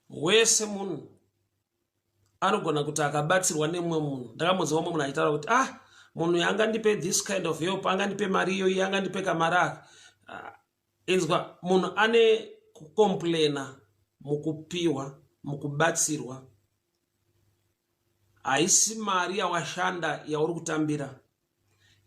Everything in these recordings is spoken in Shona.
wese munhu anogona kuti akabatsirwa nemumwe munhu. Ndakamudzwa mumwe munhu achitaura kuti munhu angandipe this kind of help, angandipe mari iyoyi, angandipe kamari aka. Inzwa, munhu ane kukomplaina mukupiwa, mukubatsirwa. Haisi mari yawashanda yauri kutambira.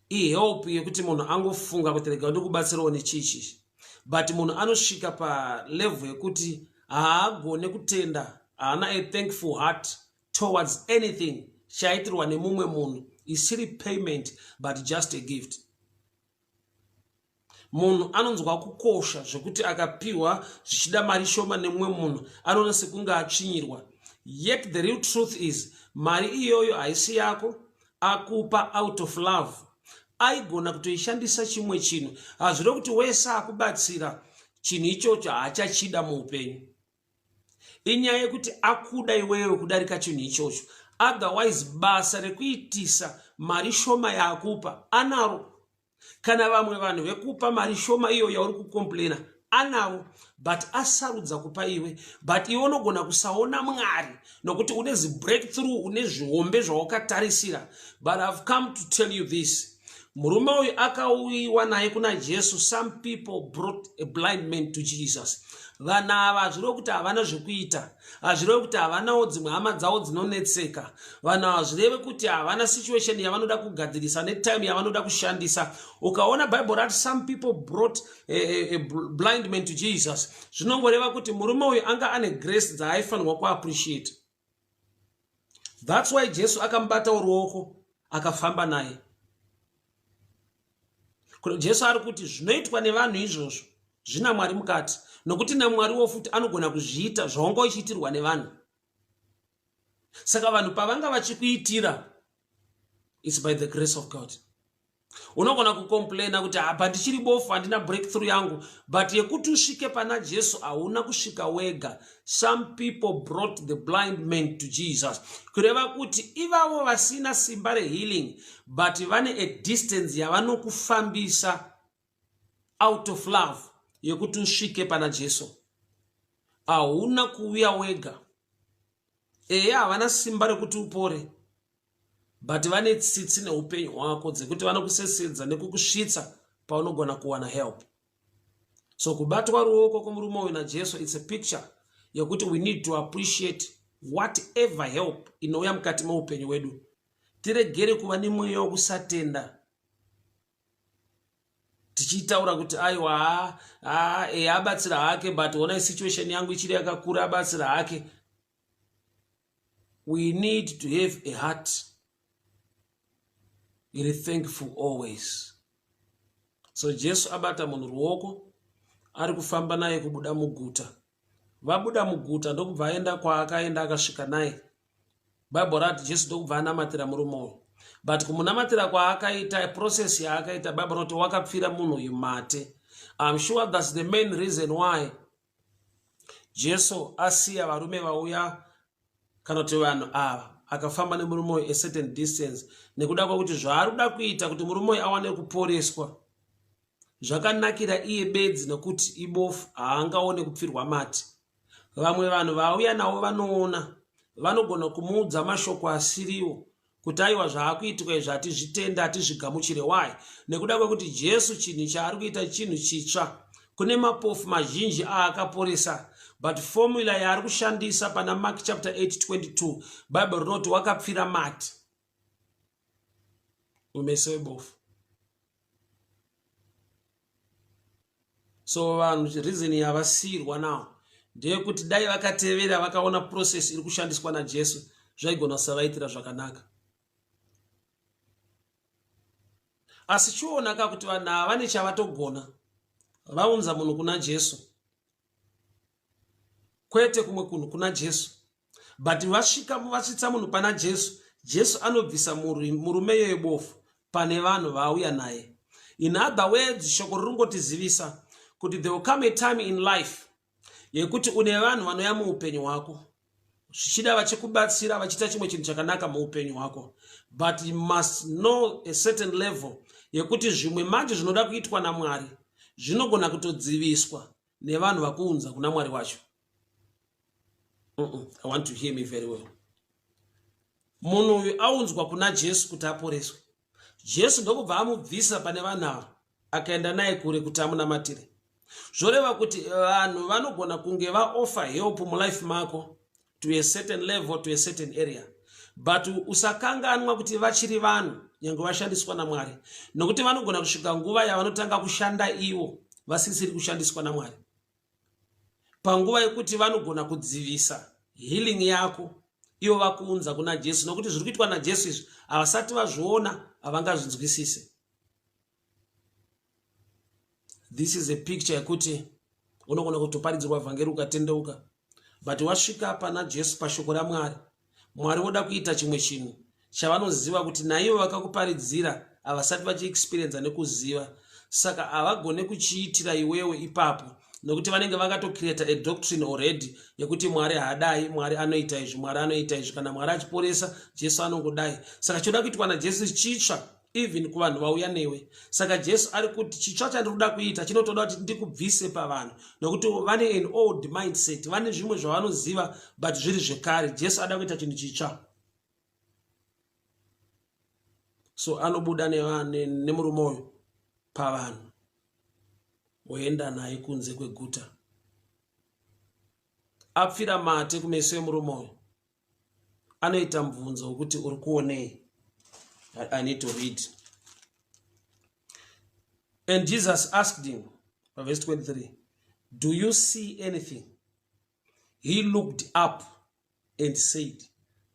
Help yekuti munhu angofunga kuti rega ndikubatsirawo nechichi. But munhu anosvika palevel yekuti haagone kutenda, haana a thankful heart towards anything chaitirwa nemumwe munhu. Isiri payment but just a gift. Munhu anonzwa kukosha zvekuti akapiwa zvichida mari shoma nemumwe munhu anoona sekunge atsvinyirwa. Yet the real truth is mari iyoyo haisi yako, akupa out of love. Aigona kutoishandisa chimwe chinhu. Hazvire kuti wese akubatsira chinhu ichocho haachachida muupenyu. Inyaya yekuti akuda iwewe kudarika chinhu ichocho. Otherwise basa rekuitisa mari shoma yaakupa anaro. Kana vamwe vanhu vekupa mari shoma iyo yauri kukomplaina anavo, but asarudza kupa iwe. But iwe unogona kusaona Mwari nokuti une breakthrough, une zvihombe zvawakatarisira. But I've come to tell you this. Murume uyu akauyiwa naye kuna Jesu. Some people brought a blind man to Jesus. Vanhu ava hazvirevi kuti havana zvekuita, hazvirevi kuti havanawo dzimwe hama dzavo dzinonetseka, vanhu hazvirevi kuti havana situation yavanoda kugadzirisa netime yavanoda kushandisa. Ukaona Bible rati some people brought a blind man to Jesus, zvinongoreva kuti murume uyu anga ane grace dzaaifanirwa kuappreciate. That's why Jesu akamubata ruoko akafamba naye. Jesu ari kuti zvinoitwa nevanhu izvozvo zvina Mwari mukati, nokuti naMwariwo futi anogona kuzviita zvaunga uchiitirwa nevanhu. Saka vanhu pavanga vachikuitira, it's by the grace of God. Unogona kukomplaina kuti apa ndichiri bofu, handina breakthrough yangu, but yekuti usvike pana Jesu hauna kusvika wega. Some people brought the blind man to Jesus. Kureva kuti ivavo vasina simba rehealing, but vane a distance yavanokufambisa out of love yekuti usvike pana Jesu. Hauna kuuya wega. Eya havana simba rekuti upore, but vane tsitsi neupenyu hwako dzekuti vanokusesedza nekukusvitsa paunogona kuwana help. So kubatwa ruoko kumurume uyu naJesu, it's a picture yekuti we need to appreciate whatever help inouya mukati meupenyu wedu. Tiregere kuva nemweya wekusatenda, tichitaura kuti aiwa abatsira hake, but ona situation yangu ichiri yakakura abatsira hake. We need to have a heart iri thankful always. So Jesu abata munhu ruoko, ari kufamba naye kubuda muguta. Vabuda muguta ndokubva aenda kwaakaenda akasvika naye. Bible rati Jesu ndokubva anamatira murume uyu. But kumunamatira kwaakaita, process yaakaita, Bible roti wakapfira munhu uyu mate. I'm sure that's the main reason why Jesu asiya varume vauya kana kuti vanhu ava akafamba nemurume uyu a certain distance, nekuda kwokuti zvaari kuda kuita kuti murume uyu awane kuporeswa zvakanakira iye bedzi, nokuti ibofu haangaone kupfirwa mate. Vamwe vanhu vauya navo vanoona, vanogona kumuudza mashoko asiriwo kuti aiwa zvaakuitika izvi hatizvitenda, hatizvigamuchire. Why? Nekuda kwekuti Jesu chinhu chaari kuita chinhu chitsva. Kune mapofu mazhinji aakaporesa, but formula yaari kushandisa pana Mark chapter 8:22, Bible rinoti wakapfira mate mumeso webofu. So vanhu reason yavasiyirwa nawo ndeyekuti dai vakatevera vakaona process iri kushandiswa naJesu, zvaigona kusavaitira zvakanaka. Asi chionaka kuti vanhu ava vane chavatogona. Vaunza munhu kuna Jesu, kwete kumwe kunhu kuna Jesu, but vasvika vasvitsa munhu pana Jesu, Jesu anobvisa murume yebofu pane vanhu vauya naye. In other words, shoko ringotizivisa kuti there will come a time in life yekuti une vanhu vanoya muupenyu hwako, zvichida vachikubatsira vachiita chimwe chinhu chakanaka muupenyu hwako, but you must know a certain level yekuti zvimwe manje zvinoda kuitwa naMwari zvinogona kutodziviswa nevanhu vakuunza kuna Mwari wacho. I want to hear me very well. Munhu uyu aunzwa kuna Jesu kuti aporeswe. Jesu ndokubva amubvisa pane vanhu ava akaenda naye kure kuti amunamatire. Zvoreva kuti vanhu vanogona kunge vaoffer help mulife mako to a certain level, to a certain area, but usakanganwa kuti vachiri vanhu nyange vashandiswa naMwari, nokuti vanogona kusvika nguva yavanotanga kushanda ivo vasisiri kushandiswa naMwari. Panguva yekuti vanogona kudzivisa healing yako ivo vakuunza kuna Jesu, nokuti zviri kuitwa naJesu izvi havasati vazviona havangazvinzwisise. This is a picture yekuti unogona kutoparidzirwa vhangeri ukatendeuka, but wasvika pana Jesu pashoko raMwari, Mwari woda kuita chimwe chinhu chavanoziva kuti naivo vakakuparidzira havasati vachiexperience nekuziva, saka havagone kuchiitira iwewe ipapo, nokuti vanenge vakatocreata a doctrine already yekuti Mwari haadai, Mwari anoita izvi, Mwari anoita izvi, kana Mwari achiporesa Jesu anongodai. Saka choda kuitwa naJesu chitsva even kuvanhu vauya newe. Saka Jesu ari kuti chitsva chandiri kuda kuita chinotoda kuti ndikubvise pavanhu, nokuti vane an old mindset, vane zvimwe zvavanoziva but zviri zvekare. Jesu ada kuita chinhu chitsva. So anobuda nemurume uyu pavanhu woenda naye kunze kweguta. Apfira mate kumeso emurume uyu. Anoita mubvunzo wokuti uri kuonei? I need to read. And Jesus asked him, verse 23, do you see anything? He looked up and said,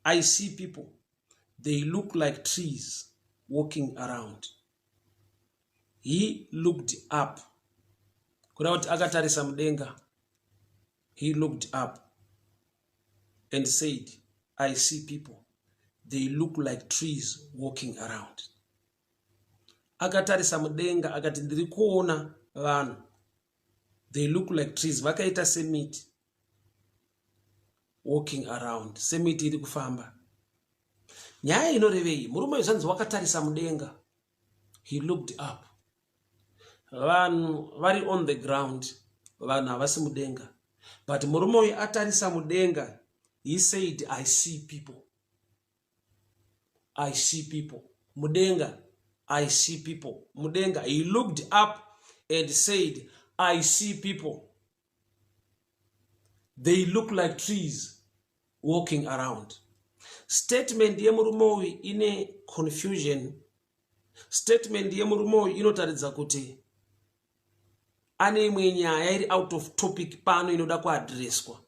I see people. They look like trees walking around. He looked up. He looked up and said, I see people. They look like trees walking around. Akatarisa mudenga akati ndiri kuona vanhu. They look like trees, vakaita semiti walking around. Semiti iri kufamba. Nyaya inorevei? Murume zvanzi wakatarisa mudenga. He looked up. Vanhu vari on the ground, vanhu havasi mudenga. But murume uyu atarisa mudenga. He said, I see people. I see people. Mudenga, I see people. Mudenga, he looked up and said, I see people. They look like trees walking around. Statement yemurume uyu ine confusion. Statement yemurume uyu inotaridza kuti ane imwe nyaya iri out of topic pano inoda kuadreswa.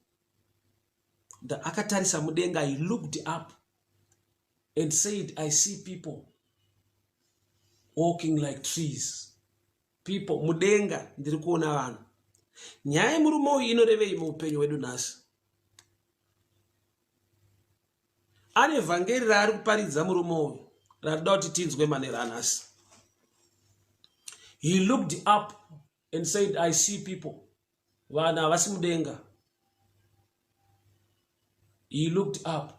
Akatarisa mudenga, he looked up and said, I see people walking like trees. People, mudenga, ndiri kuona vanhu. Nyaya yemurume uyu inorevei muupenyu hwedu nhasi? Ane vhangeri raari kuparidza murume uyu rarida kuti tinzwe manera anhasi. He looked up and said, I see people. Vanhu havasi mudenga. He looked up.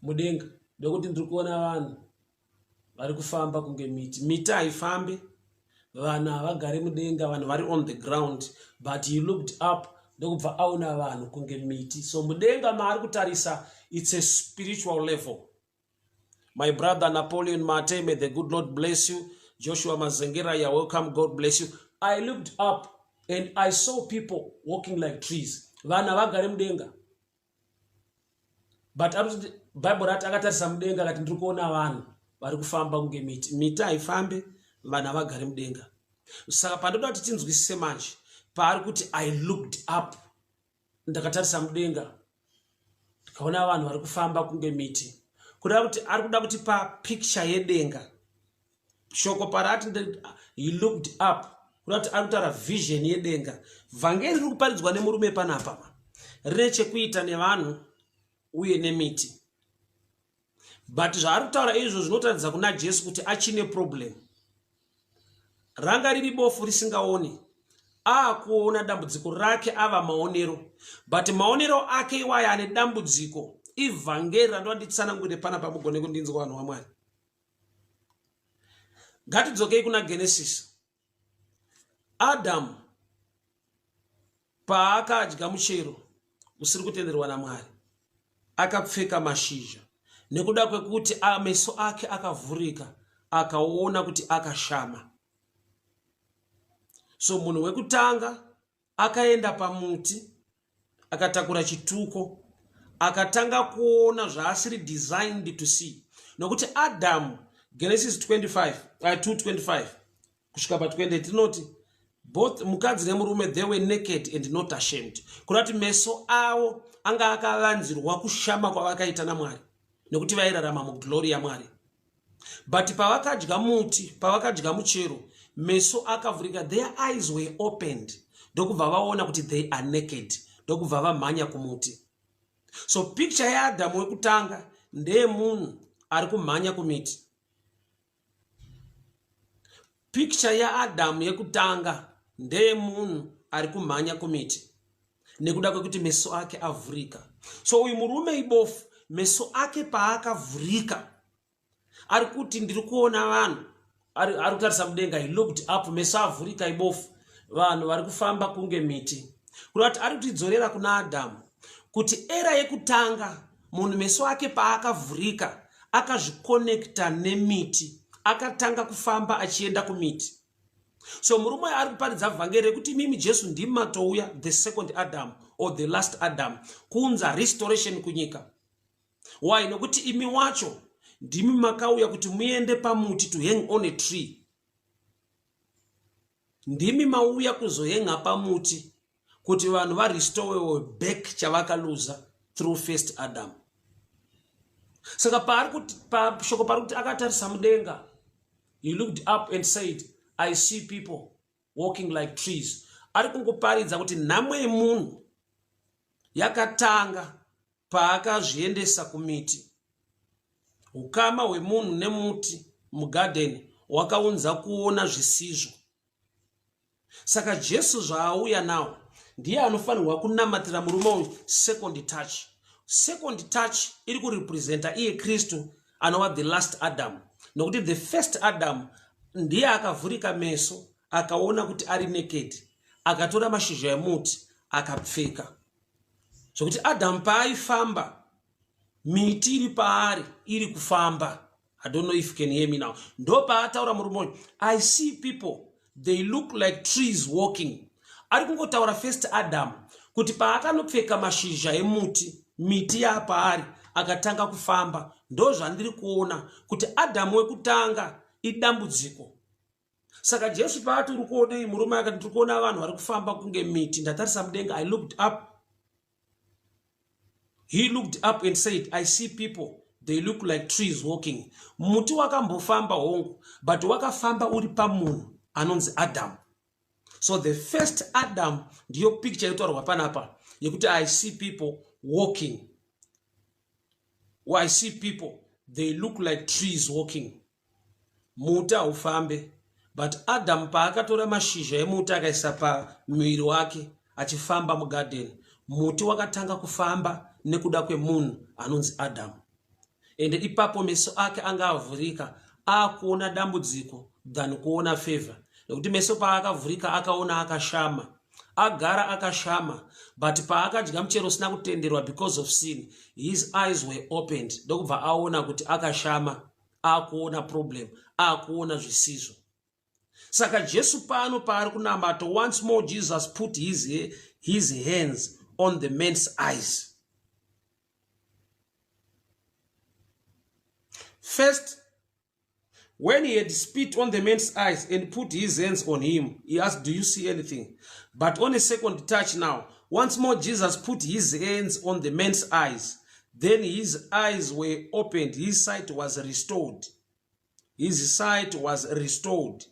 Mudenga, ndokuti ndiri kuona vanhu vari kufamba kunge miti. Miti haifambi, vanhu havagari mudenga, vanhu vari on the ground. But he looked up, ndokubva aona vanhu kunge miti. So mudenga maari kutarisa, it's a spiritual level. My brother Napoleon Mate, may the good Lord bless you. Joshua Mazengera, you're welcome, God bless you. I looked up and I saw people walking like trees. Vanhu havagari mudenga. But Bible rati akatarisa mudenga akati ndiri kuona vanhu vari kufamba kunge miti. Miti haifambi, vanhu havagari mudenga. Saka pandoda kuti tinzwisise manje, paari kuti I looked up, ndakatarisa mudenga, ndikaona vanhu vari kufamba kunge miti. Kuda kuti ari kuda kuti pa picture yedenga. Shoko parati he looked up, kuda kuti ari kutaura vision yedenga. Vhangeri riri kuparidzwa nemurume panapa rine chekuita nevanhu uye nemiti. But zvaari kutaura izvo zvinotaridza kuna Jesu kuti achine problem. Ranga riri bofu risingaoni. Akuona dambudziko rake ava maonero. But maonero ake iwaya ane dambudziko. Ivhangeri randoditsanangure panapa mugone kundinzwa vanhu vaMwari. Ngatidzokei kuna Genesis. Adam paakadya muchero usiri kutenderwa naMwari, akapfeka mashizha nekuda kwekuti meso ake akavhurika, akaona kuti akashama. So munhu wekutanga akaenda pamuti, akatakura chituko, akatanga kuona zvaasiri designed to see. Nokuti Adam, Genesis 2:25 kusvika pa20 tinoti both mukadzi nemurume they were naked and not ashamed. Kurati meso avo anga akavanzirwa kushama kwavakaita naMwari nekuti vairarama muglory yaMwari. But pavakadya muti, pavakadya muchero, meso akavhurika, their eyes were opened. Ndokubva vaona kuti they are naked. Ndokubva vamhanya kumuti. So picture ya Adamu wekutanga ndeye munhu ari kumhanya kumiti. Picture ya Adamu yekutanga ndeye munhu ari kumhanya kumiti nekuda kwekuti meso ake avhurika. So uyu murume ibofu, meso ake paakavhurika, ari kuti ndiri kuona vanhu, ari kutarisa mudenga, he looked up, meso avhurika ibofu, vanhu vari kufamba kunge miti. Kurati ari kutidzorera kuna Adamu kuti era yekutanga munhu meso ake paakavhurika akazvikonekta nemiti, akatanga kufamba achienda kumiti. So murume ari kuparidza vhangeri rekuti mimi Jesu ndimi matouya, the second Adam or the last Adam, kuunza restoration kunyika. Why? Nokuti imi wacho ndimi makauya kuti muende pamuti, to hang on a tree. Ndimi mauya kuzohenga pamuti kuti vanhu varestore back chavakaluza through first Adam. Saka shoko pari kuti akatarisa mudenga, he looked up and said, I see people walking like trees. Ari kungoparidza kuti nhamo yemunhu yakatanga paakazviendesa kumiti. Ukama hwemunhu nemuti mugarden wakaunza kuona zvisizvo. Saka Jesu zvaauya nawo ndiye anofanirwa kunamatira murume uyu second touch. Second touch iri kurepresenta iye Kristu anova the last Adam. Nokuti the first Adam ndiye akavhurika meso, akaona kuti ari naked, akatora mashizha emuti akapfeka. Zvokuti Adam paaifamba, miti iri paari iri kufamba. I don't know if you can hear me now. Ndo paataura murume uyu, I see people, they look like trees walking. Ari kungotaura first Adam kuti paakanopfeka mashizha emuti, miti yapaari, akatanga kufamba. Ndo zvandiri kuona kuti Adamu wekutanga idambudziko. Saka Jesu paati uri kuona murume akati ndiri kuona vanhu vari kufamba kunge miti, ndatarisa mudenga, I looked up. He looked up and said, I see people, they look like trees walking. Muti wakambofamba hongu, but wakafamba uri pamunhu anonzi Adam. So the first Adam ndiyo picture yotorwa panapa yekuti I see people walking. I see people, they look like trees walking. Muti haufambe, but Adam paakatora mashizha emuti akaisa pamuviri wake achifamba mugarden, muti wakatanga kufamba nekuda kwemunhu anonzi Adam. Ende ipapo meso ake anga avhurika, akuona dambudziko than kuona favor. Nekuti meso paakavhurika akaona akashama, agara akashama, but paakadya muchero usina kutenderwa because of sin, his eyes were opened. Ndokubva aona kuti akashama, akuona problem, akuona zvisizvo. Saka Jesu pano paari kunamata, once more Jesus put his hands on the man's eyes. First, when he had spit on the man's eyes and put his hands on him, he asked, do you see anything? But on a second touch now, once more Jesus put his hands on the man's eyes. Then his eyes were opened, his sight was restored. His sight was restored.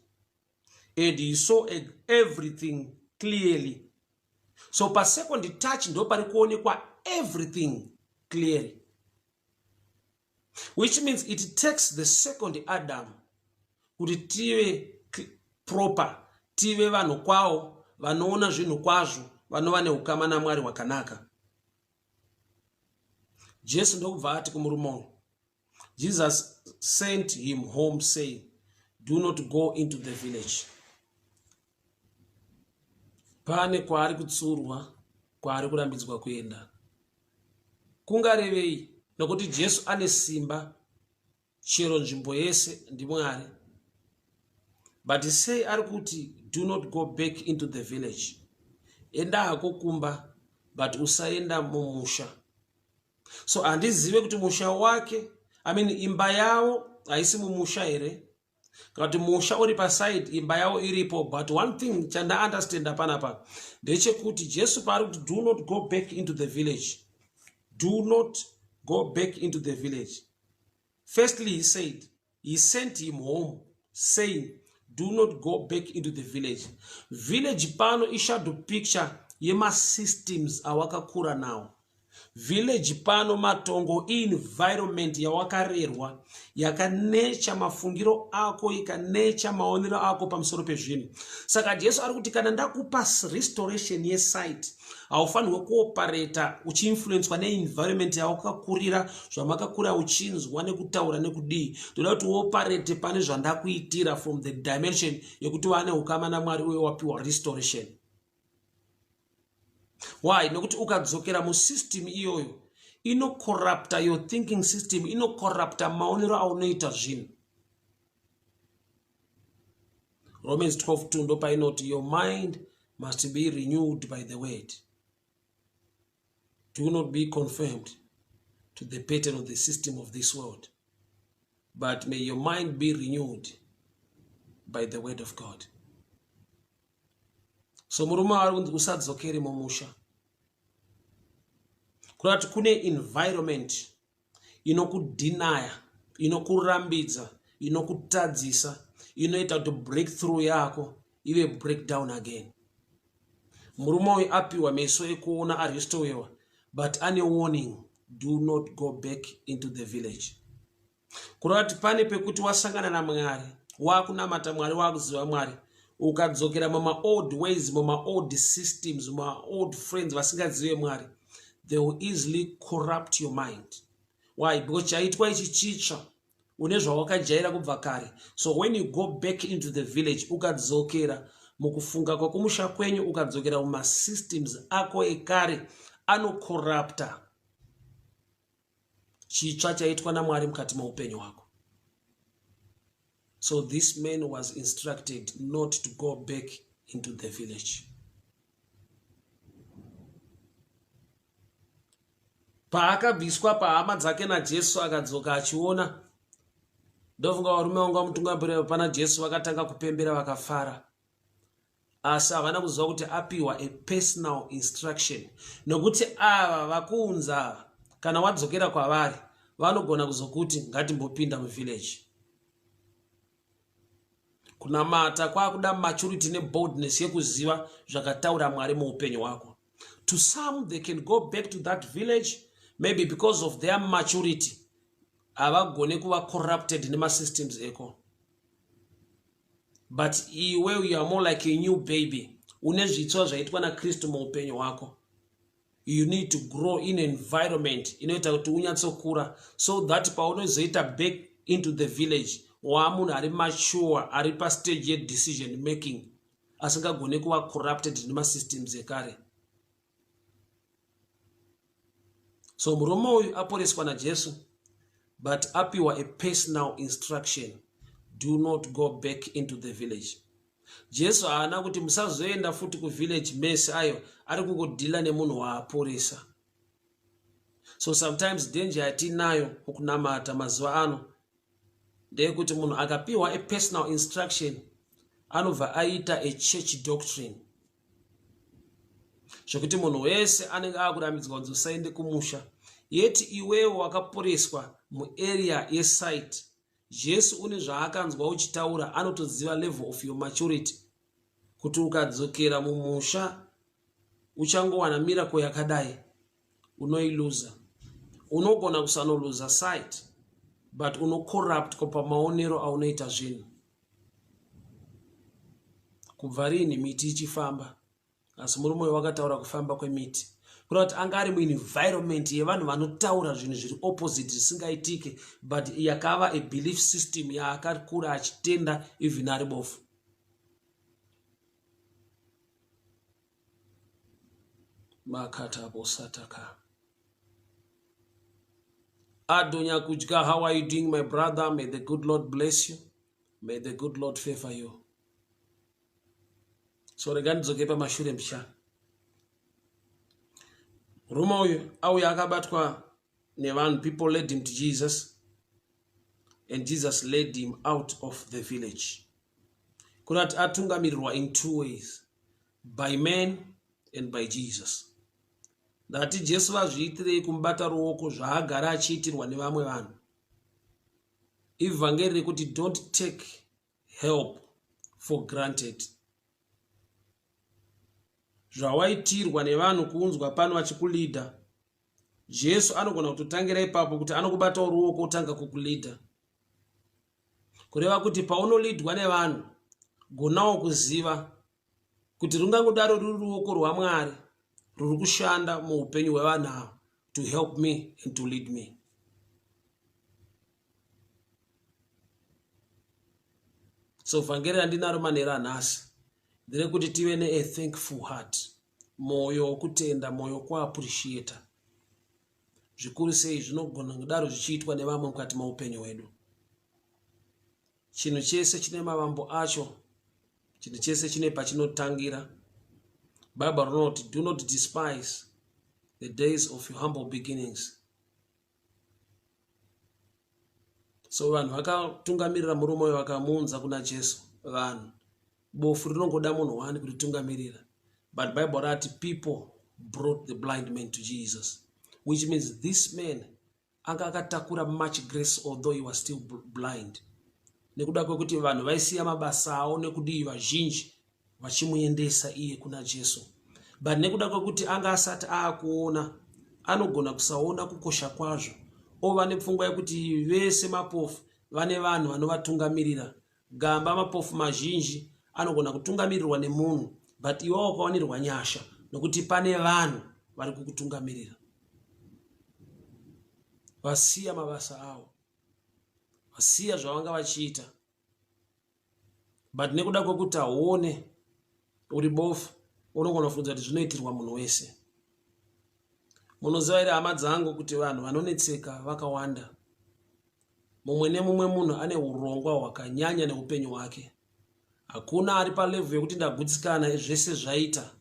And he saw everything clearly. So per second touch ndo pari kuonekwa everything clearly. Which means it takes the second Adam kuti tive proper, tive vanhu kwavo, vanoona zvinhu kwazvo, vanova neukama naMwari wakanaka. Jesu ndokubva ati kumurume, Jesus sent him home saying, do not go into the village. Pane kwaari kutsurwa, kwaari kurambidzwa kuenda. kungarevei nokuti Jesu ane simba chero nzvimbo yese ndimwari. But say ari kuti do not go back into the village. Enda hako kumba but usaenda mumusha. So handizive kuti musha wake, imba yavo haisi mumusha here. Kuti musha uri paside imba yavo iripo. But one thing chanda understand panapa ndechekuti Jesu paari kuti do not go back into the village. Do not go back into the village. Firstly, he said, he sent him home, saying, do not go back into the village. Village pano ishado picture yema systems awakakura now. Village pano matongo environment yawakarerwa yakanecha mafungiro ako ikanecha maonero ako pamusoro pezvinhu. Saka Jesu ari kuti kana ndakupa restoration yesite haufanirwe kuopareta uchiinfluencwa neenvironment yawakakurira zvamakakura uchinzwa nekutaura nekudii. Toda kuti uoparete pane zvandakuitira from the dimension yekuti wane ukama naMwari uye wapiwa restoration. Why? Nokuti ukadzokera musystem iyoyo inocorrupta your thinking system, inocorrupta maonero aunoita zvinhu. Romans 12:2 ndo painoti your mind must be renewed by the word. Do not be conformed to the pattern of the system of this world, but may your mind be renewed by the word of God. So murume ari usadzokere mumusha. Kurati kune environment inokudinaya, inokurambidza, inokutadzisa, inoita kuti breakthrough yako ive breakdown again. Murume uyu apiwa meso ekuona arestorewa, but ane warning, do not go back into the village. Kurati pane pekuti wasangana naMwari, wakunamata Mwari, wakuziva Mwari, ukadzokera muma old ways, muma old systems, muma old friends vasingazive Mwari, they will easily corrupt your mind. Why? Because chaitwa ichi chicha une zvawakajaira kubva kare. So when you go back into the village, ukadzokera mukufunga kwekumusha kwenyu, ukadzokera muma systems ako ekare, anocorrupta chicha chaitwa naMwari mukati meupenyu wako. So this man was instructed not to go back into the village. Paakabviswa pahama dzake naJesu akadzoka achiona, ndofunga varume vanga vamutungamirira pana Jesu vakatanga kupembera vakafara. Asi havana kuziva kuti apiwa a personal instruction. Nokuti ava vakuunza kana wadzokera kwavari vanogona kuzokuti ngatimbopinda muvillage. Kunamata kwakuda maturity neboldness yekuziva zvakataura Mwari muupenyu wako. To some, they can go back to that village maybe because of their maturity. Havagone kuva corrupted nema systems eko. But iwe you are more like a new baby. Une zvitsva zvaitwa naKristu muupenyu wako. You need to grow in an environment inoita kuti unyatsokura, so that paunozoita back into the village wamunhu ari mature, ari pastage ye decision making, asingagone kuva corrupted nema systems ekare. So murume uyu aporeswa naJesu, but apiwa a personal instruction, do not go back into the village. Jesu haana kuti musazoenda futi kuvillage mese ayo ari kungodhila nemunhu waaporesa. So sometimes danger yatinayo mukunamata mazuva ano ndeyekuti munhu akapiwa a personal instruction anobva aita a church doctrine, zvokuti munhu wese anenge akurambidzwa kuti usaende kumusha. Yeti iwewo wakaporeswa muarea yesite, Jesu une zvaakanzwa uchitaura, anotoziva level of your maturity, kuti ukadzokera mumusha uchangowana miracle yakadai unoiluza. Unogona kusanoluza site, but unocorrupt kopa maonero aunoita zvinhu. Kubva rini miti ichifamba, asi murume wakataura kufamba kwemiti. Kuti anga ari muenvironment yevanhu vanotaura zvinhu zviri opposite zvisingaitike, but yakava a belief system yaakakura achitenda even ari bofu. Makata bosataka. Adonya kudya, how are you doing, my brother? May the good Lord bless you. May the good Lord favor you. So regani zokepa mashure msha. Ruma uyu auya akabatwa nevanhu. People led him to Jesus, and Jesus led him out of the village. Kunati atungamirirwa in two ways, by men and by Jesus. Ndati Jesu vazviitirei kumbata ruoko zvaagara achiitirwa nevamwe vanhu. Ivhangeri rekuti don't take help for granted. Zvawaitirwa nevanhu kuunzwa pano vachikulidha, Jesu anogona kutotangira ipapo kuti anokubata ruoko utanga kukulidha. Kureva kuti paunolidwa nevanhu, gonawo kuziva kuti rungangodaro ruri ruoko rwaMwari ruri kushanda muupenyu hwevanhu ava, to help me and to lead me. So vhangeri randinaro manera nhasi nderekuti tive a thankful heart, moyo wokutenda, moyo wokuappreciate. Zvikuru sei zvinogona kudaro zvichiitwa nevamwe mukati maupenyu hwedu. Chinhu chese chine mavambo acho, chinhu chese chine pachinotangira. Bible rinoti, do not despise the days of your humble beginnings. So vanhu vakatungamirira murume uyo vakamuunza kuna Jesu. Vanhu bofu rinongoda munhu wani kuritungamirira. But Bible rati people brought the blind man to Jesus, which means this man anga akatakura much grace although he was still blind. Nekuda kwekuti vanhu vaisiya mabasa avo nekudii vazhinji vachimuendesa iye kuna Jesu. But nekuda kwekuti anga asati aakuona, anogona kusaona kukosha kwazvo. Ova nepfungwa yekuti vese mapofu vane vanhu vanovatungamirira. Gamba mapofu mazhinji anogona kutungamirirwa nemunhu, but iwe wakawanirwa nyasha nokuti pane vanhu vari kukutungamirira. Vasiya mabasa avo, vasiya zvavanga vachiita, but nekuda kwekuti aone uri bofu, unogona kufunga kuti zvinoitirwa munhu wese. Munoziva here hama dzangu kuti vanhu vanonetseka vakawanda. Mumwe nemumwe munhu ane urongwa hwakanyanya neupenyu hwake. Hakuna ari palevel yekuti ndagutsikana zvese zvaita.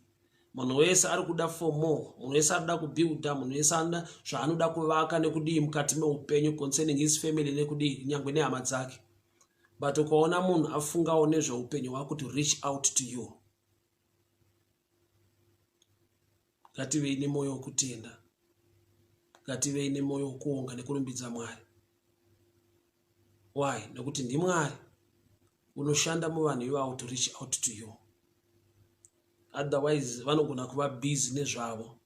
Munhu wese ari kuda for more, munhu wese ari kuda kubuilda, munhu wese ana zvaanoda kuvaka nekudii mukati meupenyu concerning his family nekudii nyangwe nehama dzake. But ukaona munhu afungawo nezveupenyu hwako to reach out to you, ngativei nemoyo wokutenda, ngativei nemoyo wokuonga nekurumbidza Mwari. Why? Nekuti ndiMwari unoshanda muvanhu ivavo to reach out to you. Otherwise vanogona kuva busy nezvavo.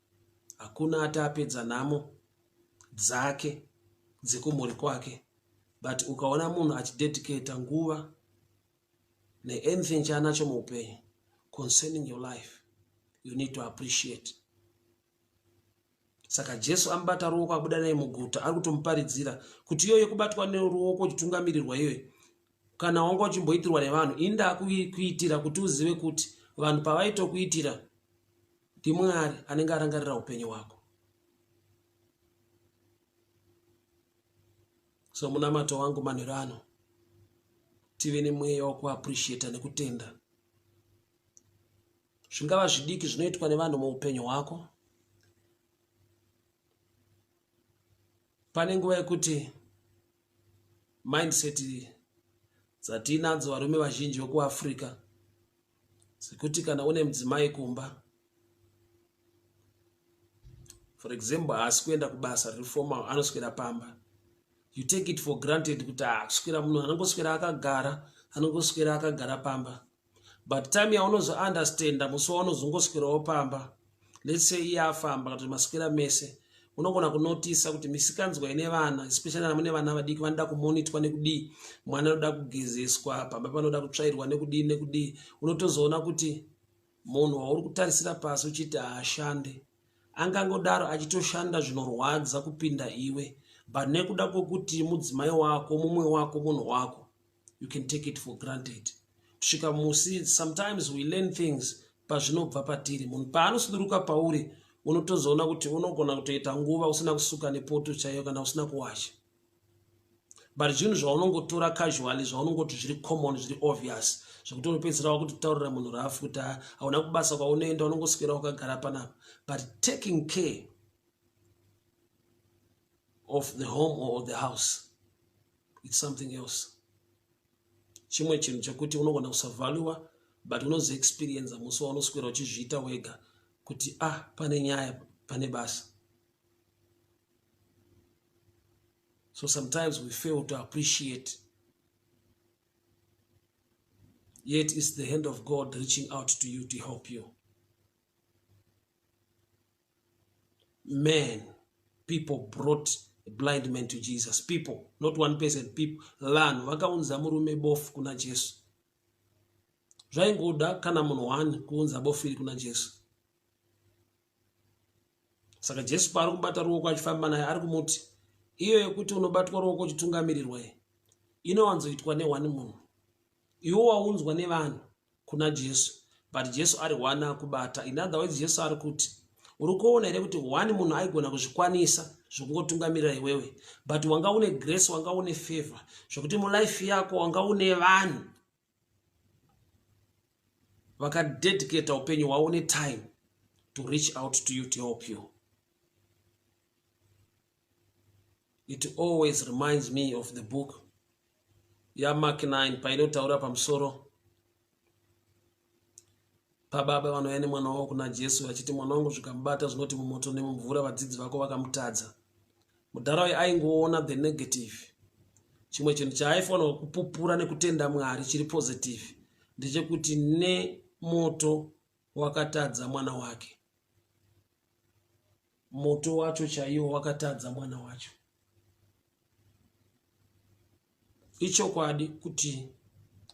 Hakuna atapedza nhamo dzake dzekumhuri kwake. But ukaona munhu achidedicate nguva neanything chaanacho muupenyu concerning your life, you need to appreciate. Saka Jesu ambata ruoko abuda naye muguta, ari kutomuparidzira kuti iyoyo kubatwa neruoko uchitungamirirwa iyoyo, kana wanga uchimboitirwa nevanhu, inda kuitira kuti uzive kuti vanhu pavaitokuitira ndiMwari anenge arangarira upenyu hwako. So munamato wangu manhero ano, tive nemweya wokuappreciate nekutenda. Zvingava zvidiki zvinoitwa nevanhu muupenyu hwako. Pane nguva yekuti mindset dzatinadzo varume vazhinji vekuAfrica, sekuti kana une mudzimai kumba, for example, haasi kuenda kubasa riri formal, anoswera pamba, you take it for granted kuti kuswera munhu anongoswera akagara pamba. But time yaunozo understanda musi waunozongoswerawo pamba, let's say iye afamba kuti maswera mese, unogona kunotisa kuti misikanzwa ine vana, especially namune vana vadiki vanoda kumonitwa nekudii, mwana anoda kugezeswa, pamba panoda kutsvairwa nekudii, unotozoona kuti munhu wauri kutarisira pasi uchiti haashande angangodaro achitoshanda zvinorwadza kupinda iwe, but nekuda kwokuti mudzimai wako, mumwe wako, munhu wako, you can take it for granted. Kusvika musi, sometimes we learn things pazvinobva patiri. Munhu paanosunduruka pauri unotozoona kuti unogona kutoita nguva usina kusuka nepoto chaiyo kana usina kuwasha. But zvinhu zvaunongotora casually zvaunongoti zviri common zviri obvious zvokuti unopedzera kuti taurira munhu rafu kuti hauna kubasa kwaunoenda unongoswera wakagara panapa. But taking care of the home or the house, it's something else. Chimwe chinhu chekuti unogona kusavalua but unozo experience musi waunoswera uchizviita wega kuti pane nyaya pane basa. So sometimes we fail to appreciate, yet it's the hand of God reaching out to you to help you. People brought a blind man to Jesus. People, not one person, people. Lan vakaunza murume bofu kuna Jesu. Zvaingoda kana munhu wani kuunza bofu iri kuna Jesu. Saka Jesu paari kubata ruoko achifamba naye ari kumuti, iyo yekuti unobatwa ruoko uchitungamirirwa inowanzoitwa newani munhu. Iwo waunzwa nevanhu kuna Jesu, but Jesu ari wani akubata. In other words, Jesu ari kuti uri kuona here kuti wani munhu aigona kuzvikwanisa zvokungotungamirira iwewe, but wanga une grace, wanga une favor zvokuti mulife yako wanga une vanhu vakadedicate upenyu hwavo une time to reach out to you to help you. It always reminds me of the book Mark 9 painotaura pamusoro pababa vanoenda nemwana wavo kuna Jesu vachiti mwana wangu zvikamubata zvinoti mumoto nemumvura vadzidzi vako vakamutadza. Mudhara uyu aingoona the negative. Chimwe chinhu chaaifanirwa kupupura nekutenda Mwari chiri positive ndechekuti nemoto wakatadza mwana wake. Moto wacho chaiwo wakatadza mwana wacho. Ichokwadi kuti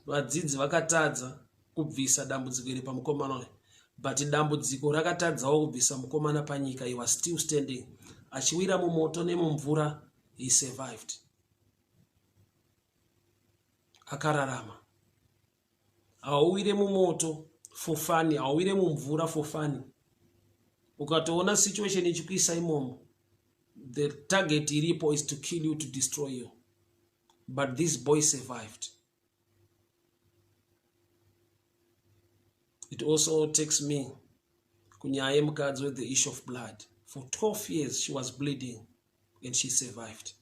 vadzidzi vakatadza kubvisa dambudziko iri pamukomana uyu, but dambudziko rakatadzawo kubvisa mukomana panyika. He was still standing. Achiwira mumoto nemumvura, he survived. Akararama. Hauwire mumoto for fun, hauwire mumvura for fun. Ukatoona situation ichikuisa imomo, the target iripo is to kill you, to destroy you. But this boy survived. It also takes me kunyaya mukadzi with the issue of blood. For 12 years she was bleeding and she survived.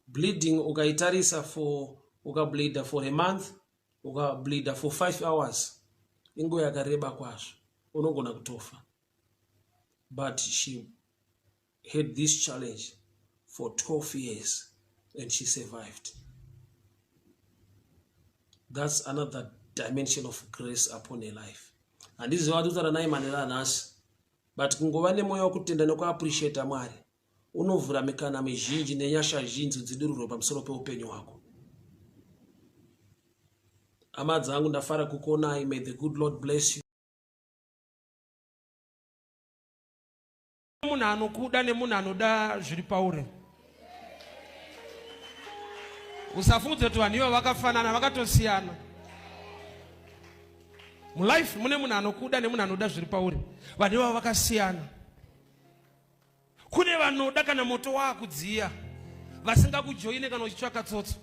Bleeding ukaitarisa ukableeda for a month, ukableeda for 5 hours. Ingo yakareba kwazvo, unogona kutofa. But she had this challenge for 12 years and she survived. That's another dimension of grace upon a life. And this is what utaranai manera nasi. But kungova nemoyo wekutenda nekuappreciate Mwari, unovhura mikana mizhinji nenyasha zhinji dzidururwa pamusoro peupenyu hwako. Hama dzangu, ndafara kukuonai. May the good Lord bless you. Munhu anokuda nemunhu anoda zviri pauri. Usafunge kuti vanhu ivo vakafanana, vakatosiyana. Mulife mune munhu anokuda nemunhu anoda zviri pauri. Vanhu ivo vakasiyana. Kune vanoda kana moto waakudziya, vasingakujoine kana uchitsvaka tsotso.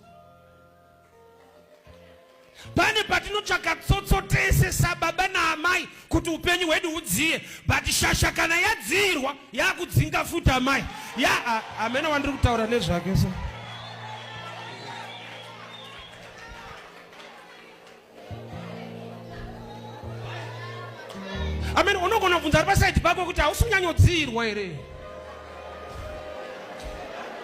Pane patinotsvaka tsotso tese sababa naamai kuti upenyu hwedu hudziye, but shasha kana yadzirwa yakudzinga futi amai. Amena wandiri kutaura nezvake so. Amen. Unogona kubvunza ari pasaidi pako kuti hausi kunyanyodzirwa here.